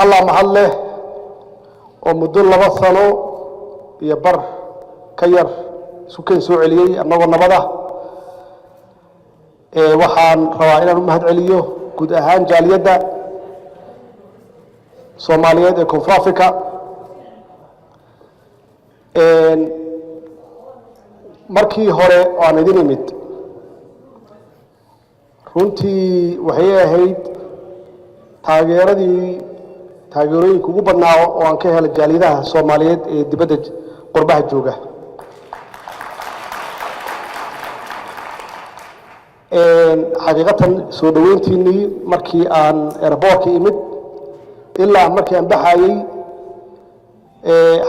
الله محله ومدن لبا سنو يبر كير سكن سو عليي انغو نبدا waxaan rabaa inaan u mahad celiyo guud ahaan jaaliyadda Soomaaliyeed ee Koonfur Afrika markii hore aan idin imid runtii waxay ahayd taageerooyinka ugu badnaa oo aan ka helay jaaliyadaha Soomaaliyeed ee dibadda qurbaha jooga xaqiiqatan soo dhaweyntiinii markii aan airportka imid ilaa markii aan baxayay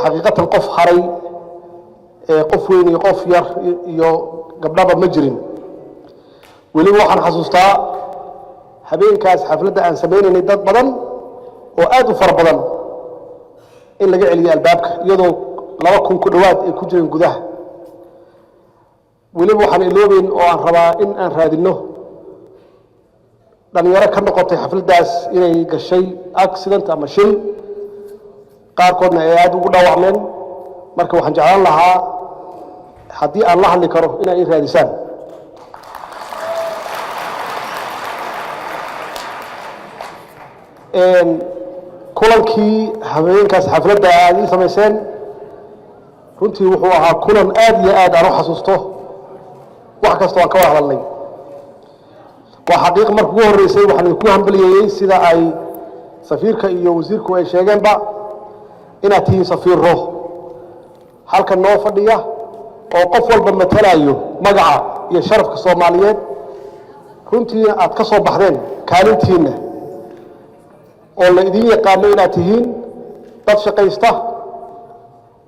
xaqiiqatan qof haray qof weyn iyo qof yar iyo gabdhaba ma jirin weli waxaan xasuustaa habeenkaas xafladda aan sameynay dad badan oo aad u far badan in laga celiyo albaabka iyadoo 2,000 ku dhawaad ay ku jireen gudaha weli waxaan iloobeyn oo aan rabaa in aan raadino dhalinyaro ka noqotay xafladdaas inay gashay accident ama shil qaarkoodna ay aad ugu dhaawacmeen marka waxaan jeclaan lahaa haddii aan la hadli karo inay i raadisaan kulankii habeenkaas xafladda aad ii samayseen runtii wuxuu ahaa kulan aad iyo aad aan u xasuusto wax kasta aan ka wada hadalnay waa xaqiiq markii ugu horeysay waxaan ku hambaliyay sida ay safiirka iyo wasiirku ay sheegeenba inaad tihiin safiiro halka noo fadhiya oo qof walba matalayo magaca iyo sharafka Soomaaliyeed runtii aad ka soo baxdeen kaalintiina oo la idin yaqaan inaad tihiin dad shaqaysta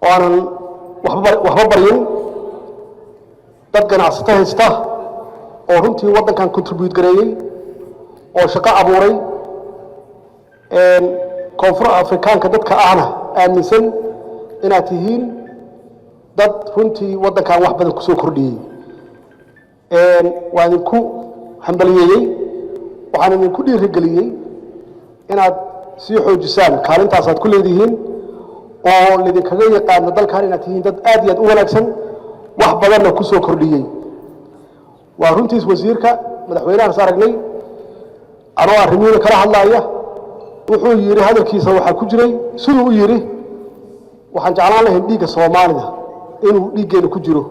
oo aan waxba baryin dad ganacsato haysta oo runtii wadankan contribute gareeyay oo shaqo abuuray Koonfur Afrikaanka dadka ahna aaminsan inaad tihiin dad runtii wadankan wax badan ku soo kordhiyay waan ku hambaliyay waxaan idinku dhiirigeliyay inaad sii xoojisaan kaalintaas aad ku leedihiin oo lidinkaga yaqaan dalkan inaad tihiin dad aad iyo aad u wanaagsan wax badanna ku soo kordhiyay waa runtiis wasiirka madaxweynaha saaragnay anoo arrimihiina kala hadlaaya wuxuu yiri hadalkiisa waxa ku jiray sidoo uu yiri waxaan jeclaan lahayn dhiigga Soomaalida inuu dhiiggeena ku jiro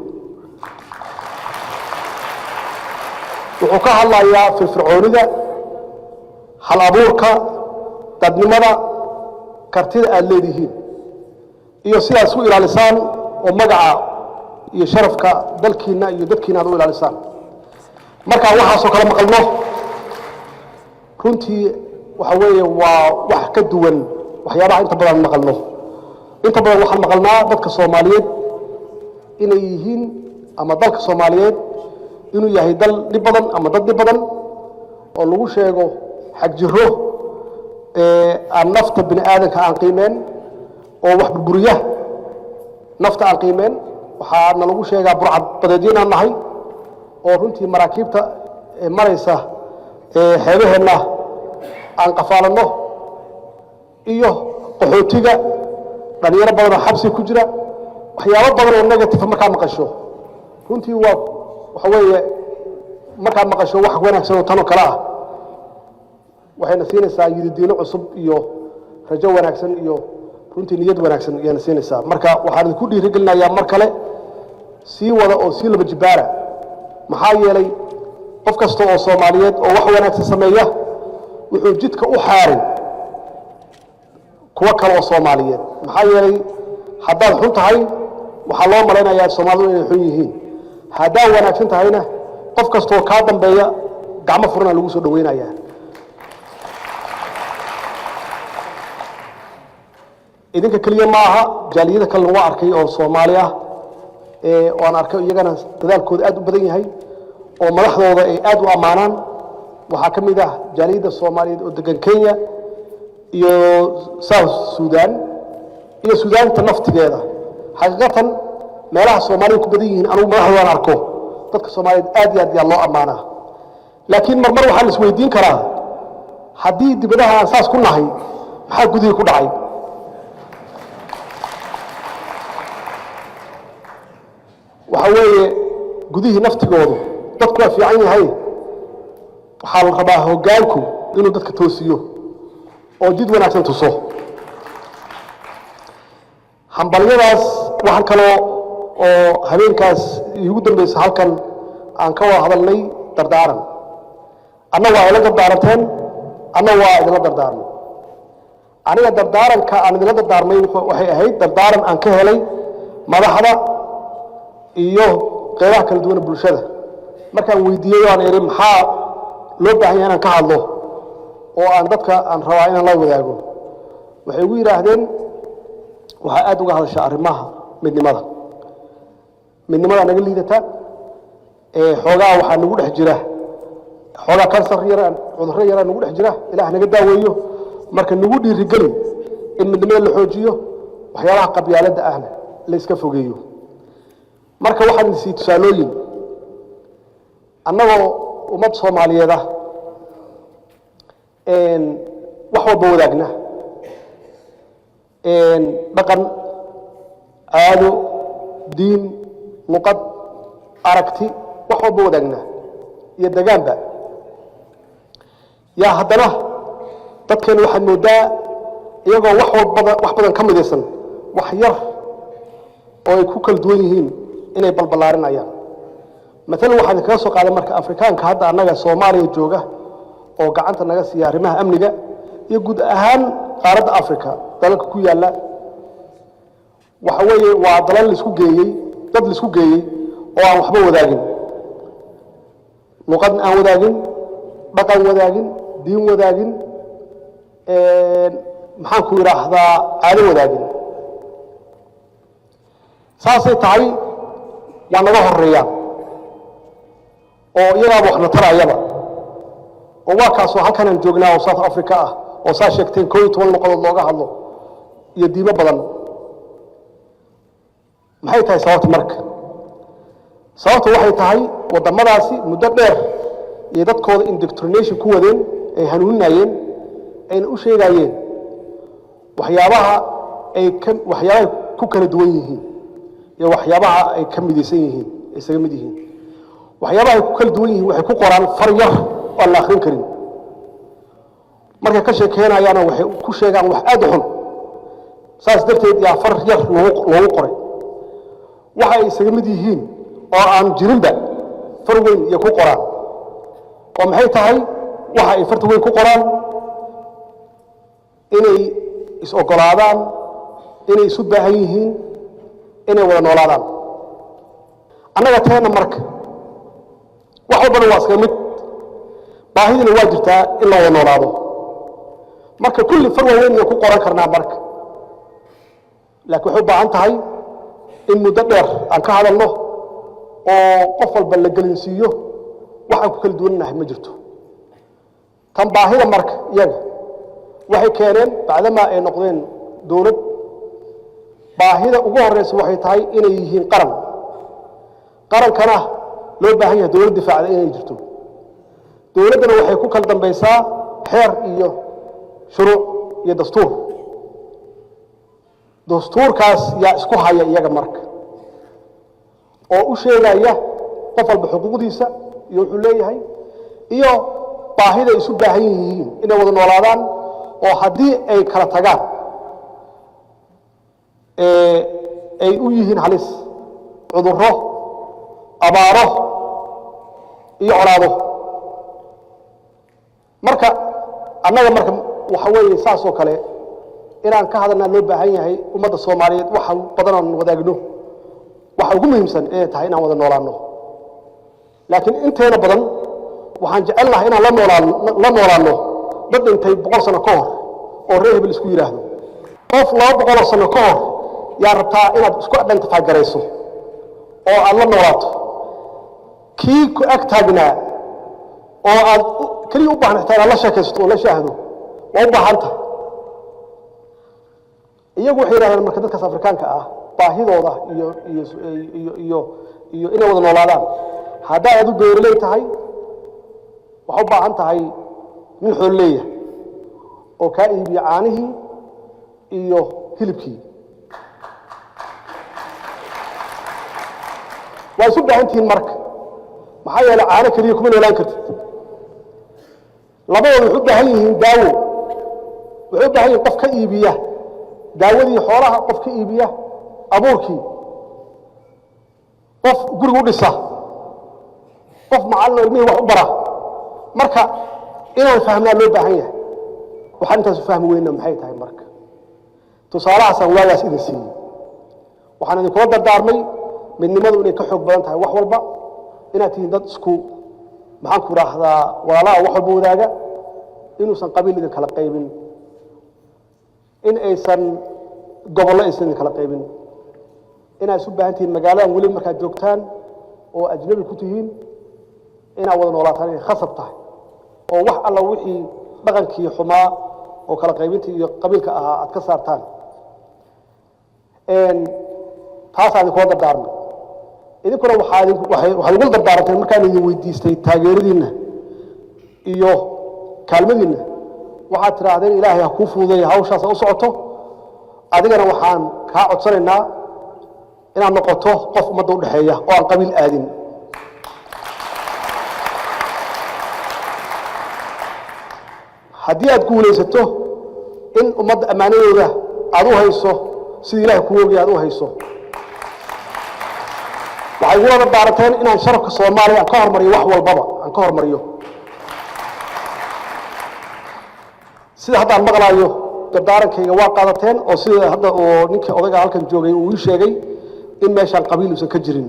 wuxuu ka hadlayaa firfircoonida hal abuurka dadnimada kartida aad leedihiin iyo sidaas u ilaalisaan oo magaca iyo sharafka dalkiina iyo dadkiina aad u ilaalisaan marka waxa soo kala maqalno runtii waxa weeye waa wax ka duwan waxyaabaha inta badan maqalno inta badan waxaan maqalnaa dadka Soomaaliyeed inay yihiin ama dalka Soomaaliyeed inuu yahay dal dib badan ama dad dib badan oo lagu sheego xaq jiro aan nafta bini aadanka aan qiimeen oo wax burburiya nafta aan qiimeen waxaana lagu sheegaa burcad badeedina nahay oo runtii maraakiibta maraysa xeebaheena aan qafaalano iyo qaxootiga dhalinyaro badan oo xabsi ku jira waxyaabo badan oo negative marka maqasho runtii waxa weeye marka maqasho wax wanaagsan oo tan oo kala ah waxayna siinaysaa yidiino cusub iyo rajo wanaagsan iyo runtii niyad wanaagsan ayayna siinaysaa marka waxaan ku dhiirigelinayaa mar kale sii wada oo sii laba jibaara maxaa yeelay qof kasta oo Soomaaliyeed oo wax wanaagsan sameeya wuxuu jidka u xaaray kuwa kale oo Soomaaliyeed maxaa yeelay haddaad xun tahay waxa loo maleynayaa Soomaalidu inay xun yihiin haddaad wanaagsan tahayna qof kasta oo ka dambeeya gacmo furan lagu soo dhaweynayaa idinka kaliya ma aha jaaliyada kale waa arkay oo Soomaali ah oo aan arkay iyagana dadaalkooda aad u badan yahay oo madaxdooda ay aad u amaanaan waxa kamid ah jaaliyada Soomaaliyeed oo degan Kenya iyo South Sudan iyo Suudaanta naftigeeda xaqiiqatan meelaha Soomaalidu ku badan yihiin anigu madaxdooda arko dadka Soomaaliyeed aad iyo aad loo amaanaa laakiin marmar waxaan is weydiin karaa haddii dibadaha aan saas ku nahay maxaa gudihii ku dhacay waxa weeye gudihii naftigoodu dadku waa fiican yahay waxaa la rabaa hoggaanku inuu dadka toosiyo oo jid wanaagsan tuso hambalyadaas waxaan kaloo oo habeenkaas iigu dambaysa halkan aan ka wada hadalnay dardaaran anna waa ila dardaaranteen anna waa idinla dardaarmay aniga dardaaranka aan idinla dardaarmay waxay ahayd dardaaran aan ka helay madaxda iyo qeybaha kala duwan bulshada markaan weydiiyey waan iri maxaa loo baahan yahay inaan ka hadlo oo aan dadka aan rabaa inaan la wadaago waxay ugu yiraahdeen waxa aad uga hadashaa arrimaha midnimada naga liidata xoogaa waxaa nagu dhex jira xoogaa kansar yaraan cudurro yaraan nagu dhex jira ilaah naga daaweeyo marka nagu dhiirigelin in midnimada la xoojiyo waxyaabaha qabyaaladda ahna la iska fogeeyo marka waxaan sii tusaalooyin annagoo ummad Soomaaliyeed ah wax walba wadaagna dhaqan caado diin luqad aragti wax walba wadaagna iyo deegaanba yaa haddana dadkeena waxaad moodaa iyagoo wax badan ka midaysan wax yar oo ay ku kala duwan yihiin inay balbalaarinayaan مثلا waxaan kaga soo qaaday marka Afrikaanka hadda anaga Soomaaliya jooga oo gacanta naga siiya arrimaha amniga iyo guud ahaan qaaradda Afrika dalalka ku yaala waxa weeye waa dalal isku geeyay dad isku geeyay oo aan waxba wadaagin luqad aan wadaagin dhaqan wadaagin diin wadaagin maxaan ku yiraahdaa caado wadaagin saasay tahay waa naga horeeyaan oo iyaga waxna tarayaba oo waa kaas oo halkan aan joognaa oo South Africa ah oo saa sheegteen 12 noqodood looga hadlo iyo diimo badan maxay tahay sababta marka sababtu waxay tahay wadamadaasi muddo dheer iyo dadkooda indoctrination ku wadeen ay hanuuninayeen ayna u sheegayeen waxyaabaha ku kala duwan yihiin iyo waxyaabaha ay ka midaysan yihiin isaga mid yihiin waxyaabaha ku kala duwan yihiin waxay ku qoraan far yar oo la akhrin karin markay ka sheekeynayaan waxay ku sheegaan wax aad u xun saas darteed yaa far yar loogu qoray waxa ay isaga mid yihiin oo aan jirinba far weyn iyo ku qoraan oo maxay tahay waxa ay farta weyn ku qoraan inay is ogolaadaan inay isu baahan yihiin inay wada noolaadaan annaga teena marka wax walba waa iska mid baahidina waa jirtaa in la wada noolaado marka kulli far weyn ku qoran karnaa marka laakiin waxay u baahan tahay in muddo dheer aan ka hadalno oo qof walba la gelinsiiyo waxaan ku kala duwanahay ma jirto tan baahida marka iyaga waxay keeneen bacdama ay noqdeen dawlad baahida ugu horeysa waxay tahay inay yihiin qarankana loo baahan yahay dawlad difaacda inay jirto dawladdana waxay ku kala dambaysaa xeer iyo shuruuc iyo dastuurkaas yaa isku haya iyaga marka oo u sheegaya qof walba xuquuqdiisa iyo wuxuu leeyahay iyo baahida isu baahan yihiin inay wada noolaadaan oo haddii ay kala tagaan ay u yihiin halis cudurro abaaro iyo colaado marka annaga marka waxa weeye saas oo kale inaan ka hadalnaa loo baahan yahay ummadda Soomaaliyeed waxa badan aan wadaagno waxa ugu muhiimsan ee tahay inaan wada noolaano laakiin inteena badan waxaan jecelnahay inaan la noolaano dad intay 100 sano ka hor oo reer hebel isku yiraahdo qof 200 sano ka hor yaa rabtaa inaad isku identify garayso oo aad la noolaato kii ku ag taagnaa oo aad kaliya u baahan tahay la sheekaysto oo la shaahdo waa u baahanta iyagu waxay yiraahdaan marka dadka Afrikaanka ah baahidooda iyo inay wada noolaadaan hadda aad u beerley tahay waxa u baahan tahay nin xool leeyahay oo kaa iibiya caanihii iyo hilibkii waa isu baahan tihiin marka maxaa yeelay caano keliya kuma noolaan kartid labadooda wuxuu u baahan yihiin daawo wuxuu u baahan yihiin qof ka iibiya daawadii xoolaha qof ka iibiya abuurkii qof guriga u dhisa qof macallin ilmihii wax u bara marka inaan fahmnaa loo baahan yahay waxaan intaas u fahmi weynaa maxay tahay marka tusaalahaasaan waagaas idin siiyey waxaan idinkula dardaarmay midnimadu inay ka xoog badan tahay wax walba inaad tihiin dad isku maxaan ku raahdaa walaalaha wax walba wadaaga inuusan qabiil idin kala qaybin in aysan gobollo aysan idin kala qaybin inaad isu baahan tihiin magaaladan weli markaad joogtaan oo ajnabi ku tihiin inaad wada noolaataan inay khasab tahay oo wax alla wixii dhaqankii xumaa oo kala qaybinta iyo qabiilka ahaa aad ka saartaan taasaan idinkula dardaarmay idinkuna waxaad igula dardaaranteen markaan idin weydiistay taageeradiinna iyo kaalmadiinna waxaad tidhaahdeen ilaahay ha kuu fududeeya hawshaasa u socoto adigana waxaan kaa codsanaynaa inaad noqoto qof ummadda u dhexeeya oo aan qabiil aadin haddii aad guulaysato in ummadda ammaanadooda aad u hayso sidii ilaahay kuu ogaya aad u hayso waxay igula dardaaranteen inaan sharafka soomaaliya aan ka hormariyo wax walbaba aan ka hormariyo sida haddaan maqlaayo dardaarankayga waa qaadateen oo sida hadda oo ninkii odayga halkan joogay uu ii sheegay in meeshaan qabiil uusan ka jirin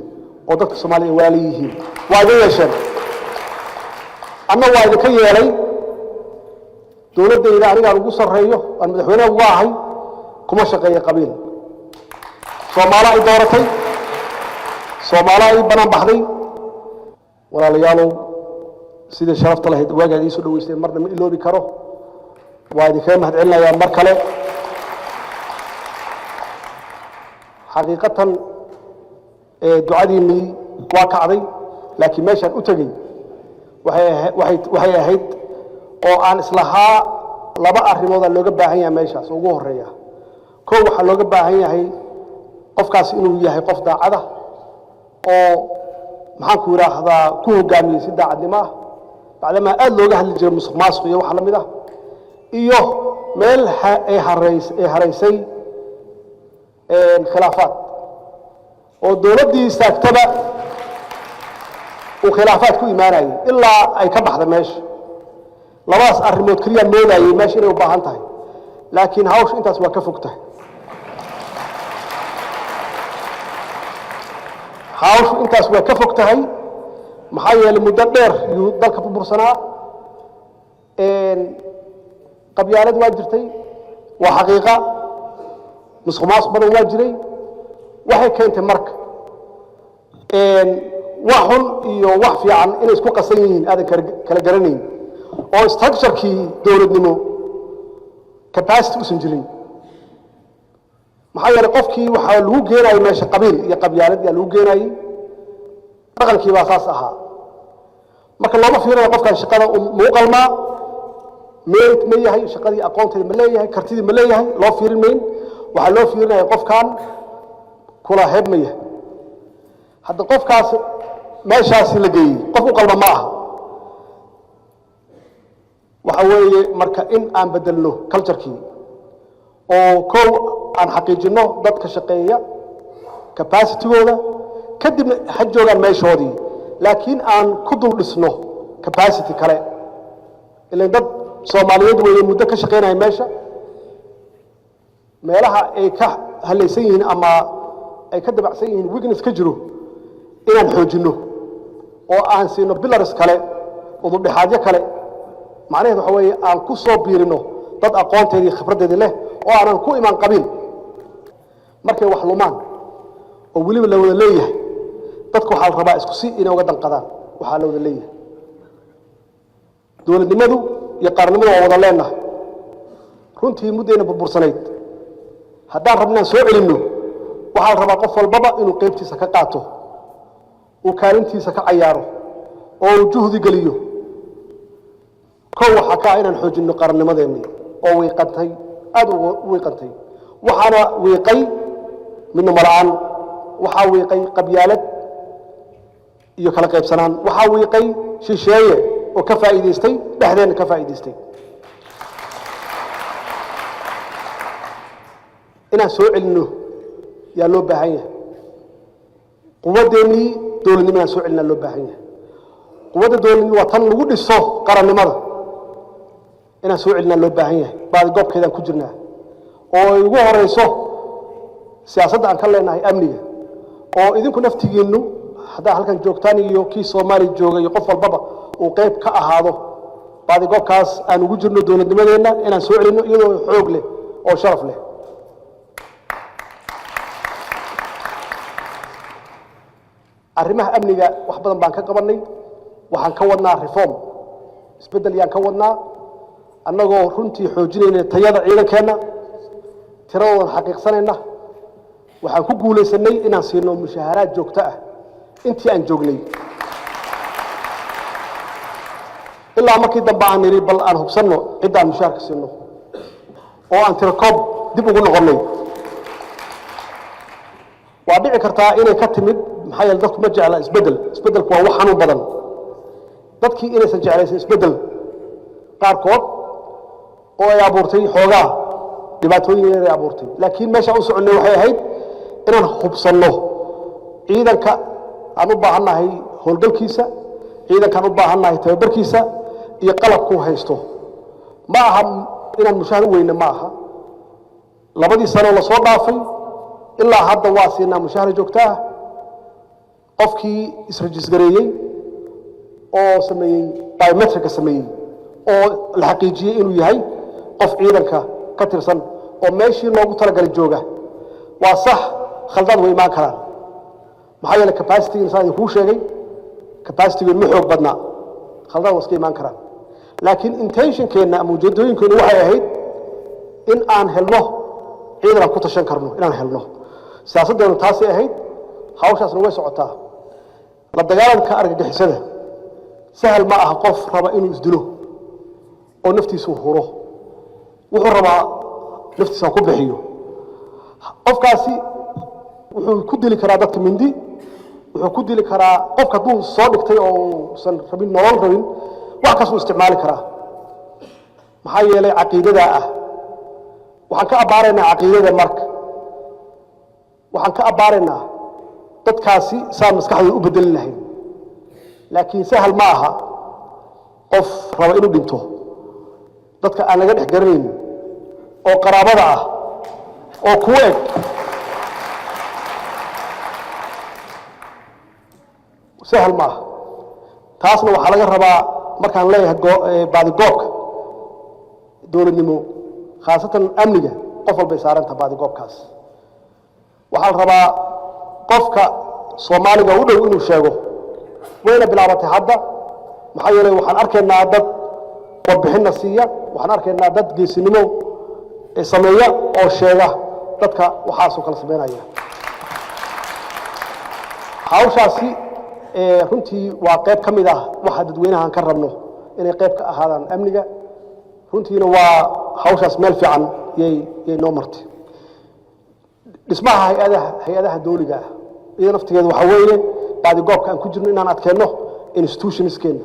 oo dadka soomaaliya ay waala yihiin waa iga yeesheen anna waa idinka yeelay dowladdayda anigaan ugu sarreeyo aan madaxweynaha uga ahay kuma shaqeeya qabiil soomaalo ay dooratay soomaalo ay banaan baxday walaalayaalow sidii sharafta lahayd waagaad ii soo dhaweysteen marna ma iloobi karo waa idinkaga mahadcelinayaa mar kale xaqiiqatan ducadiinnii waa kacday laakiin meeshaan u tegey waxay ahayd oo aan islahaa laba arrimoodaa looga baahan yahay meeshaas ugu horeeya kow waxaa looga baahan yahay qofkaas inuu yahay qof daacada oo maxaan ku yidhaahdaa ku hogaamiyey si daacadnimo ah bacdamaa aad looga hadli jiray musuq maasuq iyo wax la mid ah iyo meel ay haraysay khilaafaad oo dowladdii istaagtaba uu khilaafaad ku imaanayay ilaa ay ka baxda meesha labadaas arrimood keliya moodayay meesha inay u baahan tahay laakiin hawsha intaas waa ka fog tahay hawshu intaas waa ka fog tahay maxaa yeelay muddo dheer yuu dalka burbursanaa qabyaalad waa jirtay waa xaqiiqa musuq maasuq badan waa jiray waxay keentay marka wax xun iyo wax fiican inay isku qasan yihiin aadan kala garanayn oo structurekii dowladnimo capacity usan jirin maxaa yeelay qofkii waxaa lagu geenayay meesha qabiil iyo qabyaalad yaa lagu geenayay dhaqankii baa saas ahaa marka looma fiirinayo qofkan shaqada muu qalmaa merit ma yahay shaqadii aqoonteeda ma leeyahay kartidii ma leeyahay loo fiirin mayn waxaa loo fiirinaya qofkan kula heeb ma yahay hadda qofkaas meeshaasi la geeyey qof u qalma ma aha waxa weeye marka in aan bedelno culturekii oo kow aan xaqiijinno dadka shaqeeya capacitygooda kadibna ha joogaan meeshoodii laakiin aan ku dul dhisno capacity kale ilan dad soomaaliyeed weeye muddo ka shaqeynaya meesha meelaha ay ka halaysan yihiin ama ay ka dabacsan yihiin weakness ka jiro inaan xoojinno oo aan siino pillars kale udubdhexaadyo kale macnaheedu waxa weeye aan ku soo biirino dad aqoonteedii khibraddeedii leh oo aanan ku imaan qabiil markay wax lumaan oo weliba la wada leeyahay dadku waxaa la rabaa isku si inay uga danqadaan waxaa la wada leeyahay dowladnimadu iyo qaarnimadu waa wada leenahay runtii muddayna burbursanayd haddaan rabnaan soo celinno waxaa la rabaa qof walbaba inuu qaybtiisa ka qaato uu kaalintiisa ka cayaaro oo uu juhdi geliyo kow waxaa ka ah inaan xoojinno qarannimadeenni oo wiiqantay aad u wiiqantay waxaana wiiqay midnimo la'aan waxaa wiiqay qabyaalad iyo kala qaybsanaan waxaa wiiqay shisheeye oo ka faa'iidaystay dhexdeena ka faa'iidaystay inaan soo celino yaa loo baahan yahay quwadeennii dowladnimo inaan soo celinaa loo baahan yahay quwadda dowladnimo waa tan lagu dhiso qarannimada inaan soo celinaa loo baahan yahay baadi goobkeedaan ku jirnaa oo ay ugu horeyso siyaasadda aan ka leenahay amniga oo idinku naftigiinnu haddaa halkan joogtaan iyo kii soomaali jooga iyo qof walbaba uu qayb ka ahaado baadi goobkaas aan ugu jirno dowladnimadeenna inaan soo celino iyadoo xoog leh oo sharaf leh arrimaha amniga wax badan baan ka qabanay waxaan ka wadnaa reform isbeddel yaan ka wadnaa annagoo runtii xoojinayna tayada ciidankeenna tiradoodan xaqiiqsanayna waxaan ku guulaysanay inaan siino mushaaharaad joogto ah intii aan joognay ilaa markii dambe aan nidhi bal aan hubsanno cidda aan mushaharka siino oo aan tirakoob dib ugu noqonnay waa dhici kartaa inay ka timid maxaa yeele dadku ma jecla isbeddelku waa wax xanuun badan dadkii inaysan jeclaysan isbeddel qaarkood oo ay abuurtay xoogaa dhibaatooyin inay abuurtay laakiin meesha u soconnay waxay ahayd inaan hubsanno ciidanka aan u baahannahay howlgalkiisa ciidankaan u baahannahay tababarkiisa iyo qalabkuu haysto ma aha inaan mushahar u weyne ma aha labadii sano la soo dhaafay ilaa hadda waa siinaa mushahar joogto ah qofkii isrejiisgareeyey oo sameeyey biometrika sameeyey oo la xaqiijiyey inuu yahay qof ciidanka ka tirsan oo meeshii loogu talagalay jooga waa sax khaldaad way imaan karaan maxaa yeele capacity insaan idinkuu sheegay capacity-geenu ma xoog badnaa khaldaad waa iska imaan karaan laakiin intentionkeenna ama ujeedooyinkeennu waxay ahayd in aan helno ciidan aan ku tashan karno inaan helno siyaasaddeenu taasay ahayd hawshaasna way socotaa la dagaalanka argagixisada sahal ma aha qof raba inuu isdilo oo naftiisu huro wuxuu rabaa naftiisa ku bixiyo qofkaasi wuxuu ku dili karaa dadka mindi wuxuu ku dili karaa qofka hadduu soo dhigtay oo uusan rabin nolol rabin wax kasuu isticmaali karaa maxaa yeelay caqiidadaa ah waxaan ka abbaaraynaa caqiidada marka waxaan ka abbaaraynaa dadkaasi saan maskaxdooda u bedeli lahayn laakiin sahal ma aha qof raba inuu dhinto dadka aan laga dhex garanayn oo qaraabada ah oo kuwa eg sahal ma aha taasna waxaa laga rabaa markaan leeyahay baadi goobka dowladnimo khaasatan amniga qof walbay saaranta baadi goobkaas waxaa la rabaa qofka soomaaliga u dhow inuu sheego wayna bilaabatay hadda maxaa yeelay waxaan arkaynaa dad warbixinna siiya waxaan arkaynaa dad geesinimo sameeya oo sheega dadka waxaasoo kala samaynaya hawshaasi runtii waa qayb ka mid ah waxa dadweynahan ka rabno inay qayb ka ahaadaan amniga runtiina waa hawshaas meel fiican yay noo martay dhismaha hay-adaha dowliga ah iyo naftigeeda waxaa weeye baadi goobka aan ku jirno inaan adkeenno institutionskeena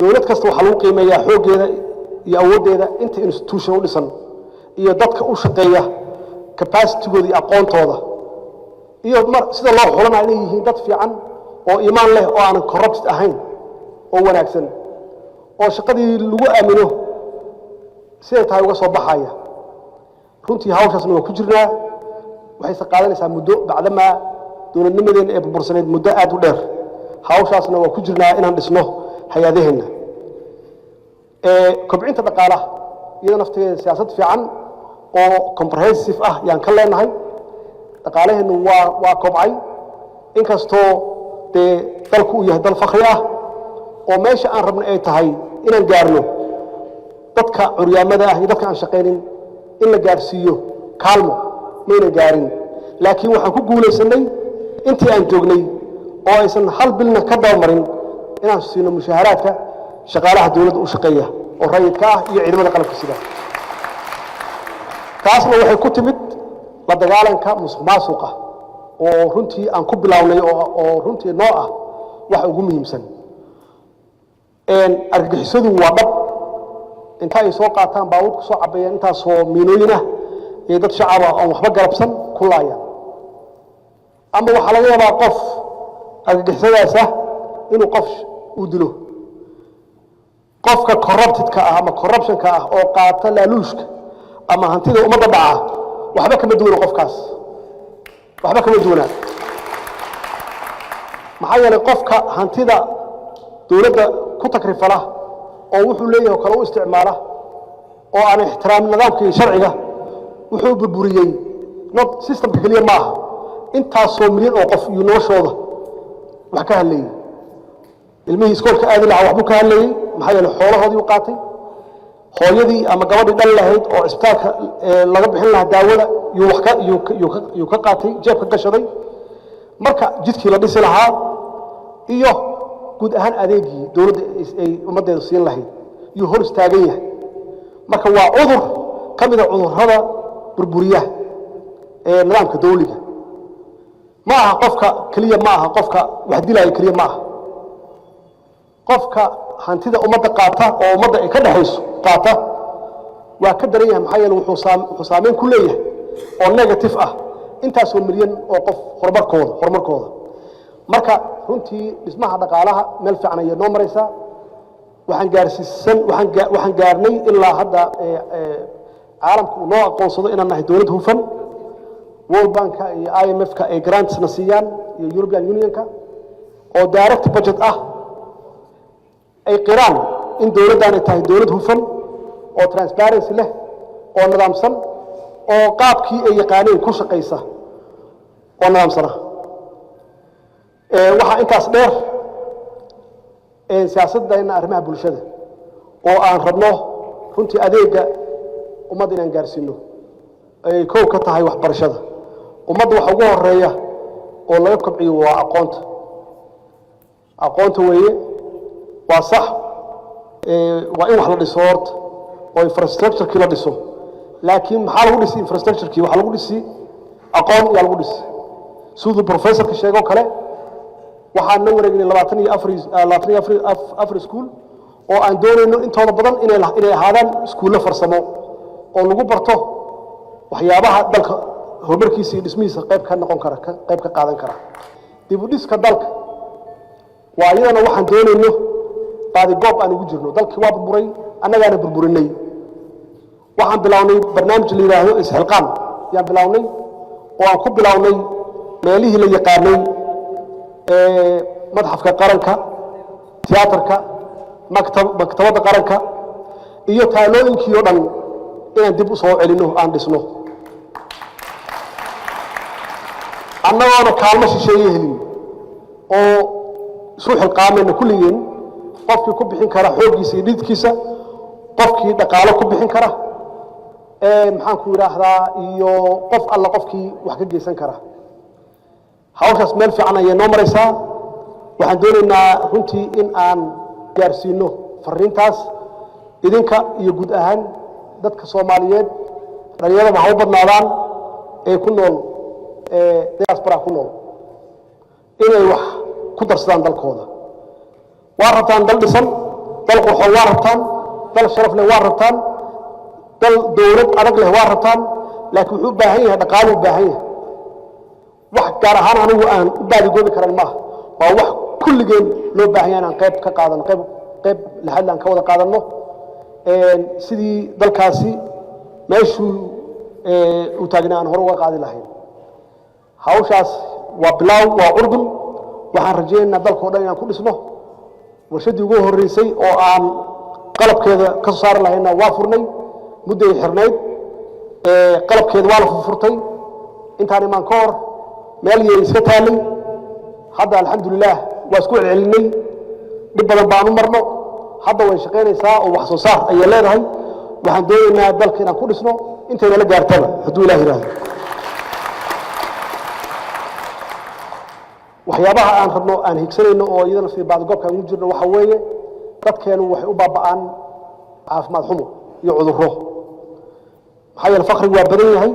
dowlad kasta waxaa lagu qiimeeyaa xooggeeda iyo awooddeeda inta institution u dhisan iyo dadka u shaqeeya capacitygooda iyo aqoontooda iyo sida loo xulanaa inay yihiin dad fiican oo iimaan leh oo aanan corrupt ahayn oo wanaagsan oo shaqadii lagu aamino siday tahay uga soo baxaya runtii hawshaasna waa ku jirnaa waxayse qaadanaysaa muddo bacdamaa dowladnimadeena ee burbursaneyd muddo aad u dheer hawshaasna waa ku jirnaa inaan dhisno hay-adaheenna kobcinta dhaqaalaha iyada naftigeeda siyaasad fiican oo comprehensive ah yaan ka leenahay dhaqaalaheennu waa kobcay inkastoo dee dalku uu yahay dal fakri ah oo meesha aan rabna ay tahay inaan gaarno dadka curyaamada ah iyo dadka aan shaqaynin in la gaarsiiyo kaalmo mayna gaarin laakiin waxaan ku guulaysanay intii aan joognay oo aysan hal bilna ka dabamarin inaan siino mushaaharaadka shaqaalaha dowladda u shaqeeya oo rayidka ah iyo ciidamada qalabka sida taasna waxay ku timid la dagaalanka musuqmaasuqa oo runtii aan ku bilownay oo runtii noo ah wax ugu muhiimsan argagixisadu waa dhab inta ay soo qaataan baawur ku soo cabeeyaan intaasoo miinooyin ah ee dad shacab ah oo waxba garabsan ku laayaan ama waxaa laga yaabaa qof argagixisadaas ah inuu qof u dilo qofka corruptedka ah ama corruptionka ah oo qaata laaluushka ama hantida ummadda dhaca waxba kama duwana qofkaas waxba kama duwana maxaa yeelay qofka hantida dowladda ku takrifala oo wuxuu leeyahay kala u isticmaala oo aan ixtiraamin nidaamka iyo sharciga wuxuu burburiyey not systemka kaliya maaha intaasoo milyan oo qof iyo noloshooda wax ka hadlayay ilmihii iskoolka aadi lahaa waxbuu ka hadlayay maxaa yeelay xoolahoodii u qaatay hooyadii ama gabadhii dhal lahayd oo isbitaalka laga bixin lahaa daawada yuu ka qaatay jeebka gashaday marka jidkii la dhisi lahaa iyo guud ahaan adeegii dowladda ay ummaddeeda siin lahayd yuu hor istaagan yahay marka waa cudur ka mid a cudurrada burburiyaha ee nidaamka dawliga ma aha qofka keliya ma aha qofka wax dilaya keliya ma aha qofka hantida ummadda qaata oo ummadda ay ka dhaxayso qaata waa ka daran yahay maxaa yeele wuxuu saameyn ku leeyahay oo negative ah intaasoo milyan oo qof horumarkooda marka runtii dhismaha dhaqaalaha meel fiican ayay noo maraysaa waxaan gaarnay ilaa hadda caalamku uu noo aqoonsado inaan nahay dowlad hufan world banka iyo IMF-ka ay grantsna siiyaan iyo European Unionka oo direct budget ah ay qiraan in dowladdan ay tahay dowlad hufan oo transparency leh oo nidaamsan oo qaabkii ay yaqaaneen ku shaqaysa oo nidaamsana waxa intaas dheer siyaasaddeena arrimaha bulshada oo aan rabno runtii adeega ummadda inaan gaarsiino ay koow ka tahay waxbarashada ummadda waxa ugu horeeya oo laga kobciyo waa aqoonta weeye waa sax waa in wax la dhiso horta oo infrastructure-kii la dhiso laakiin maxaa lagu dhisi infrastructure-kii waxaa lagu dhisi aqoon yaa lagu dhisi siduu professorka sheegoo kale waxaan la wareegnay 24 iskuul oo aan doonayno intooda badan inay ahaadaan iskuulo farsamo oo lagu barto waxyaabaha dalka horumarkiisa iyo dhismihiisa qayb ka noqon kara qayb ka qaadan kara dib u dhiska dalka waa iyadana waxaan doonayno baadi goob aan ugu jirno dalkii waa burburay annagaana burburinay waxaan bilownay barnaamij la yidhaahdo isxilqaan yaan bilownay oo aan ku bilownay meelihii la yaqaanay madxafka qaranka tiyaatarka maktabadda qaranka iyo taalooyinkii oo dhan inaan dib u soo celino aan dhisno annagoona kaalmo shisheeye helin oo isu xilqaamayna kulligeen qofkii ku bixin kara xooggiisa iyo dhidkiisa qofkii dhaqaalo ku bixin kara maxaan ku yidhaahdaa iyo qof alla qofkii wax ka geysan kara hawshaas meel fiican ayay noo maraysaa waxaan doonaynaa runtii in aan gaarsiino fariintaas idinka iyo guud ahaan dadka Soomaaliyeed dhalinyarada ha u badnaadaan ee ku nool diaspora ku nool inay wax ku darsadaan dalkooda waa rabtaan dal dhisan dal qurxoon waa rabtaan dal sharaf leh waa rabtaan dal dowlad adag leh waa rabtaan laakiin wuxuu u baahan yahay dhaqaale u baahan yahay wax gaar ahaan anigu aan u baadigoobi karan maaha waa wax kulligeen loo baahan yahay inaan qayb ka qaadano qayb laxad aan ka wada qaadano sidii dalkaasi meeshuu u taagnaa aan hore uga qaadi lahayn hawshaas waa bilaaw waa urdun waxaan rajaynaynaa dalkoo dhan inaan ku dhisno warshaddii ugu horreysay oo aan qalabkeeda ka soo saari lahayna waa furnay mudday xirnayd qalabkeeda waa la furfurtay intaan imaan ka hor meel yay iska taalay hadda alxamdulilaah waa isku celcelinay dhib badan baan u marno hadda way shaqaynaysaa oo wax soo saar ayay leedahay waxaan doonaynaa dalka inaan ku dhisno intayna la gaartaba hadduu ilaah yidhaahdo waxyaabaha aan rabno aan higsanayno oo iyadana sidii baadgoobka aan ugu jirno waxa weeye dadkeenu waxay u baaba'aan caafimaad xumo iyo cudurro محايا الفقر وابدين هاي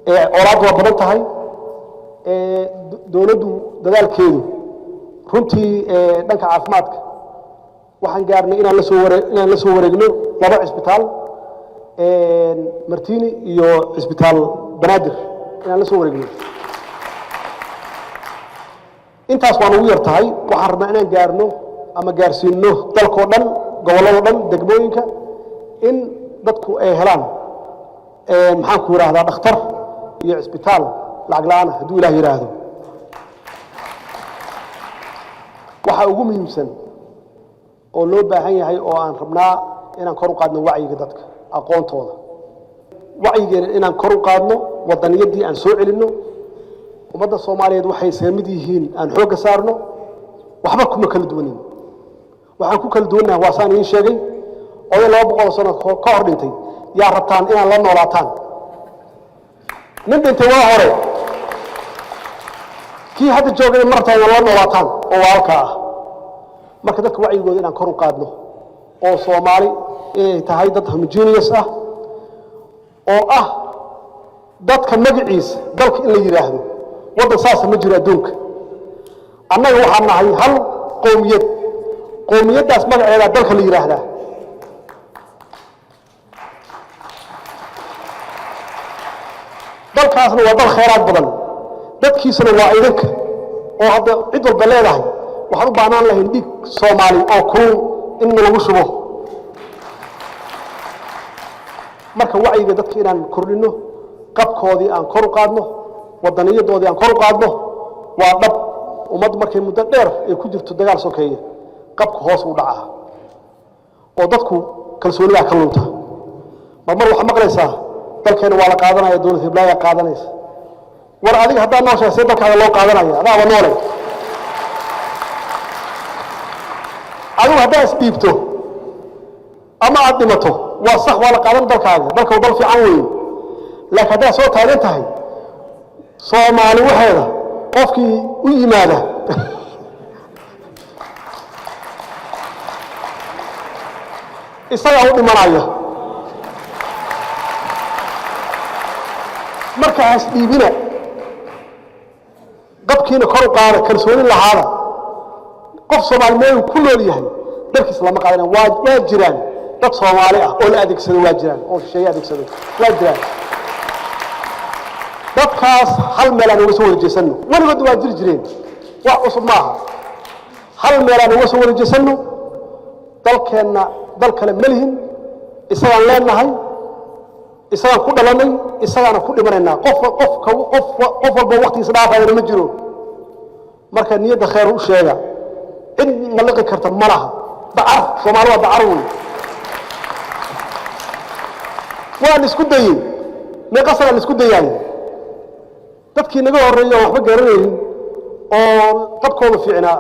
أولاد وابدين هاي دولدو دلال كيدو runtii dhanka caafimaadka waxaan gaarnay inaan la soo wareegno laba isbitaal Martini iyo isbitaal Banaadir inaan la soo wareegno intaas waan ugu yartahay waxaan rabnaa inaan gaarno ama gaarsiino dalkoo dhan gobolada dhan degmooyinka in dadku ay helaan maxaan ku yiraahdaa dhakhtar iyo isbitaal lacag la'aan hadduu Ilaahay yiraahdo waxa ugu muhiimsan oo loo baahan yahay oo aan rabnaa inaan kor u qaadno wacyiga dadka aqoontooda wacyigeena inaan kor u qaadno wadaniyadii aan soo celinno ummadda Soomaaliyeed waxay saamid yihiin aan xooga saarno waxba kuma kala duwanin waxaan ku kala duwanahay waasaan idin sheegay oo 200 sano ka hor dhintay yaa rabtaan inaan la noolaataan nin dhintay waa hore kii hadda joogay martaan la noolaataan oo walka ah marka dadka wacyigooda inaan kor u qaadno oo Soomaali ay tahay dad homogeneous ah oo ah dadka magaciisa dalka in la yiraahdo wadan saas ma jiro adduunka annaga waxaan nahay hal qowmiyadaas magaceeda dalka la yiraahdaa dalkaasna waa dal khayraad badan dadkiisana waa idinka oo hadda cid walba leedahay waxaan u baahnaan lahayn dhig Soomaali oo kulul in lagu shubo marka wacyiga dadka inaan kordhino qabkoodii aan kor u qaadno wadaniyadoodii aan kor u qaadno waa dhab ummad markay muddo dheer ay ku jirto dagaal sokeeye qabka hoos u dhaca oo dadku kalsoonida ka lunta mar waxa maqlaysaa dalkeena waa la qaadanaya dawladda Hiblaya qaadanaysa war adiga hadaa noo sheegay dalkaaga loo qaadanaya adaa waa noole adigu hadaa isdiibto ama aad dhimato waa sax waa la qaadan dalkaaga dalka dal fiican weey laakiin hadaa soo taagan tahay Soomaali waxeeda qofkii u yimaada isaga u dhimanaya markaas dhiibina qabkiina kor u qaada kalsooni lahaada qof Soomaali meel ku nool yahay dalkiis lama qaadan waa jiraan dad Soomaali ah oo la adeegsado waa jiraan oo shay adeegsado waa jiraan dadkaas hal meel aan uga soo wareejisano waligood waa jireen wax cusub maaha hal meel aan uga soo wareejisano dalkeena dal kale malihin isagaan leenahay isagaan ku dhalanay isagaan ku dhimanayna qof walba waqtigiisa dhaafayna ma jiro marka niyada khayr u sheega in malaqi karta malaha dacar Soomaali waa dacar waan isku dayay meeqasana isku dayay dadkii naga horeeyay waxba garanayeen oo qabkooda fiicnaa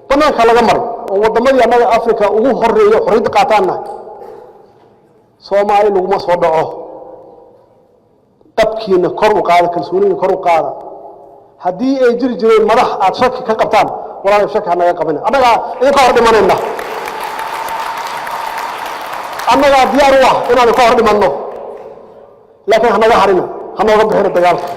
banaanka laga maray oo wadamadii anaga Afrika ugu horeeyo xorriyad qaataana Soomaali lagu ma soo dhaco qabkiina kor u qaada kalsoonida kor u qaada hadii ay jireen madax aad shaki ka qabtaan walaal shaki naga qabina anaga idinka hor dhimanayna annaga diyaar u ah inaan ka hor dhimanno laakiin hanaga harina hanaga bixin dagaalka